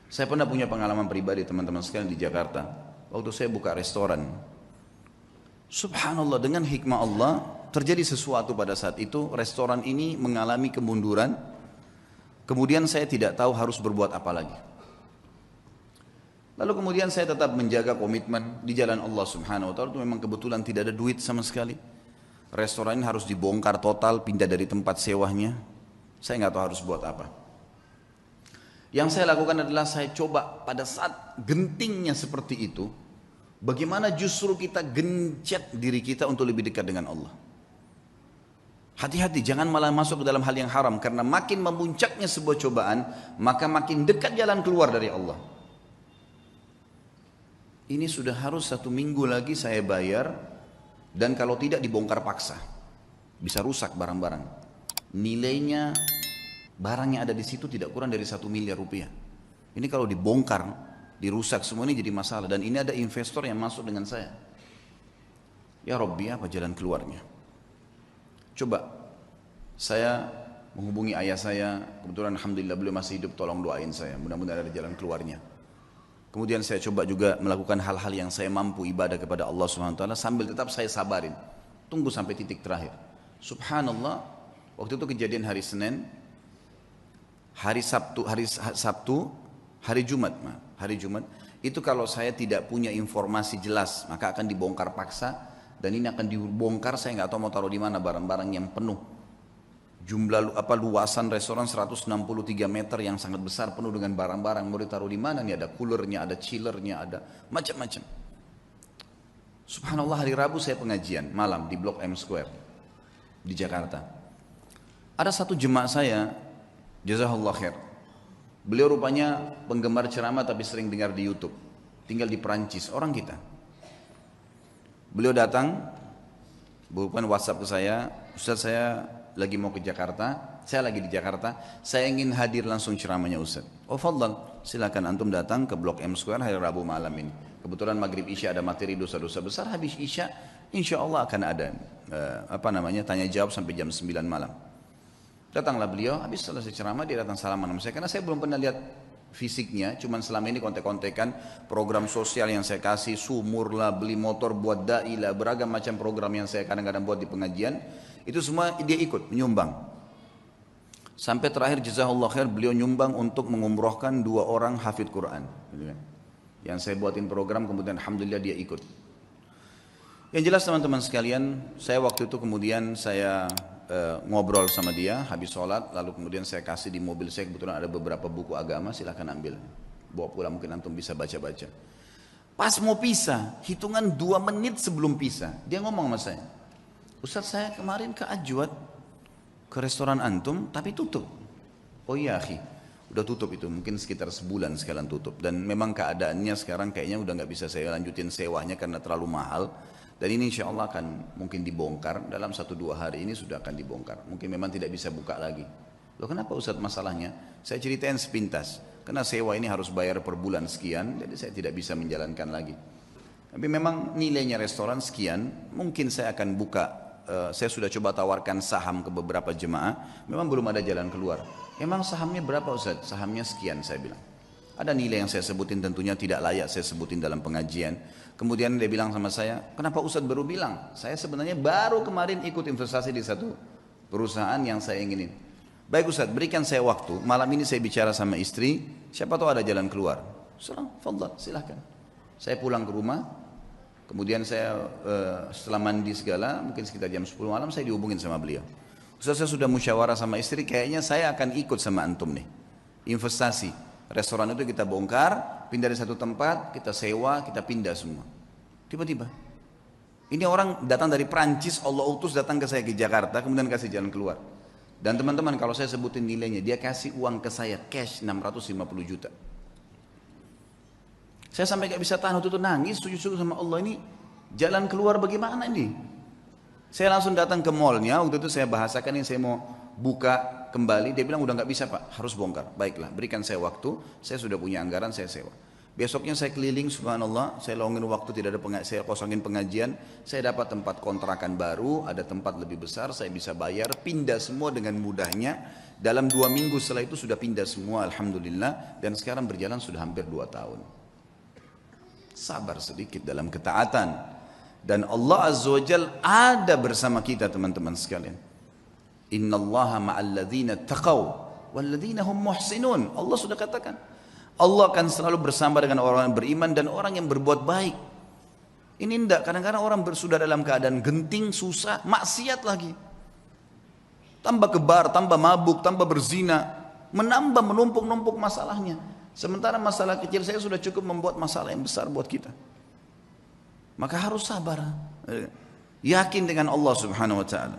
Saya pernah punya pengalaman pribadi teman-teman sekalian di Jakarta. Waktu saya buka restoran. Subhanallah, dengan hikmah Allah terjadi sesuatu pada saat itu. Restoran ini mengalami kemunduran. Kemudian saya tidak tahu harus berbuat apa lagi. Lalu kemudian saya tetap menjaga komitmen di jalan Allah Subhanahu wa taala. Itu memang kebetulan tidak ada duit sama sekali. Restoran ini harus dibongkar total, pindah dari tempat sewanya. Saya nggak tahu harus buat apa. Yang saya lakukan adalah saya coba pada saat gentingnya seperti itu, bagaimana justru kita gencet diri kita untuk lebih dekat dengan Allah. Hati-hati, jangan malah masuk ke dalam hal yang haram, karena makin memuncaknya sebuah cobaan, maka makin dekat jalan keluar dari Allah. Ini sudah harus 1 minggu lagi saya bayar, dan kalau tidak dibongkar paksa, bisa rusak barang-barang. Nilainya barang yang ada di situ tidak kurang dari 1 miliar rupiah. Ini kalau dibongkar, dirusak semua, ini jadi masalah. Dan ini ada investor yang masuk dengan saya. Ya Rabbi, apa jalan keluarnya? Coba saya menghubungi ayah saya, kebetulan alhamdulillah beliau masih hidup, tolong doain saya, mudah-mudahan ada jalan keluarnya. Kemudian saya coba juga melakukan hal-hal yang saya mampu, ibadah kepada Allah SWT, sambil tetap saya sabarin, tunggu sampai titik terakhir. Subhanallah, waktu itu kejadian hari Senin, hari Jumat itu kalau saya tidak punya informasi jelas, maka akan dibongkar paksa. Dan ini akan dibongkar, saya nggak tahu mau taruh di mana barang-barang yang penuh. Luasan restoran 163 meter yang sangat besar, penuh dengan barang-barang. Mau ditaruh di mana nih? Ada coolernya, ada chillernya, ada macam-macam. Subhanallah, hari Rabu saya pengajian malam di Blok M Square di Jakarta. Ada satu jemaah saya, jazakallah khair. Beliau rupanya penggemar ceramah tapi sering dengar di YouTube. Tinggal di Perancis, orang kita. Beliau datang, bukan WhatsApp ke saya, Ustaz saya lagi mau ke Jakarta, saya lagi di Jakarta, saya ingin hadir langsung ceramahnya Ustaz. Oh fadlan, silakan antum datang ke Blok M Square hari Rabu malam ini. Kebetulan maghrib Isya ada materi dosa-dosa besar, habis Isya insya Allah akan ada tanya jawab sampai jam 9 malam. Datanglah beliau, habis selesai ceramah dia datang salaman sama saya, karena saya belum pernah lihat fisiknya, cuman selama ini kontek-kontekan program sosial yang saya kasih, sumur lah, beli motor buat dai lah, beragam macam program yang saya kadang-kadang buat di pengajian, itu semua dia ikut menyumbang. Sampai terakhir jazakallah khair, beliau nyumbang untuk mengumrohkan 2 orang hafidh Quran, yang saya buatin program, kemudian alhamdulillah dia ikut. Yang jelas teman-teman sekalian, saya waktu itu kemudian saya ngobrol sama dia habis sholat, lalu kemudian saya kasih di mobil saya, kebetulan ada beberapa buku agama, silahkan ambil, bawa pulang, mungkin antum bisa baca-baca. Pas mau pisah, hitungan 2 menit sebelum pisah, dia ngomong sama saya, Ustaz saya kemarin ke Ajwad, ke restoran antum, tapi tutup. Oh iya akhi, udah tutup itu, mungkin sekitar sebulan sekalian tutup. Dan memang keadaannya sekarang kayaknya udah nggak bisa saya lanjutin sewanya karena terlalu mahal. Dan ini insya Allah akan mungkin dibongkar, dalam 1-2 hari ini sudah akan dibongkar. Mungkin memang tidak bisa buka lagi. Loh kenapa Ustaz masalahnya? Saya ceritain sepintas, karena sewa ini harus bayar per bulan sekian, jadi saya tidak bisa menjalankan lagi. Tapi memang nilainya restoran sekian, mungkin saya akan buka. Saya sudah coba tawarkan saham ke beberapa jemaah, memang belum ada jalan keluar. Emang sahamnya berapa Ustaz? Sahamnya sekian, saya bilang. Ada nilai yang saya sebutin, tentunya tidak layak saya sebutin dalam pengajian. Kemudian dia bilang sama saya, kenapa Ustaz baru bilang? Saya sebenarnya baru kemarin ikut investasi di satu perusahaan yang saya inginin. Baik Ustaz, berikan saya waktu, malam ini saya bicara sama istri, siapa tahu ada jalan keluar. Fadhal, silahkan. Saya pulang ke rumah, kemudian saya setelah mandi segala, mungkin sekitar jam 10 malam saya dihubungin sama beliau. Ustaz saya sudah musyawarah sama istri, kayaknya saya akan ikut sama antum nih, investasi. Restoran itu kita bongkar, pindah dari satu tempat, kita sewa, kita pindah semua. Tiba-tiba, ini orang datang dari Prancis, Allah utus datang ke saya ke Jakarta, kemudian kasih jalan keluar. Dan teman-teman kalau saya sebutin nilainya, dia kasih uang ke saya cash 650 juta. Saya sampai gak bisa tahan, waktu itu nangis, sujud-sujud sama Allah, ini jalan keluar bagaimana ini? Saya langsung datang ke mallnya, waktu itu saya bahasakan ini saya mau buka kembali, dia bilang udah nggak bisa Pak, harus bongkar. Baiklah, berikan saya waktu, saya sudah punya anggaran, saya sewa. Besoknya saya keliling, subhanallah, saya longin waktu, tidak ada saya kosongin pengajian, saya dapat tempat kontrakan baru, ada tempat lebih besar, saya bisa bayar, pindah semua dengan mudahnya. Dalam 2 minggu setelah itu sudah pindah semua, alhamdulillah, dan sekarang berjalan sudah hampir 2 tahun. Sabar sedikit dalam ketaatan, dan Allah Azza wa Jal ada bersama kita teman-teman sekalian. Innallaha ma'al ladzina taqaw wal ladzina hum muhsinun. Allah sudah katakan, Allah akan selalu bersama dengan orang yang beriman dan orang yang berbuat baik. Ini enggak, kadang-kadang orang sudah dalam keadaan genting, susah, maksiat lagi. Tambah kebar, tambah mabuk, tambah berzina, menambah menumpuk-numpuk masalahnya. Sementara masalah kecil saya sudah cukup membuat masalah yang besar buat kita. Maka harus sabar. Yakin dengan Allah Subhanahu wa taala.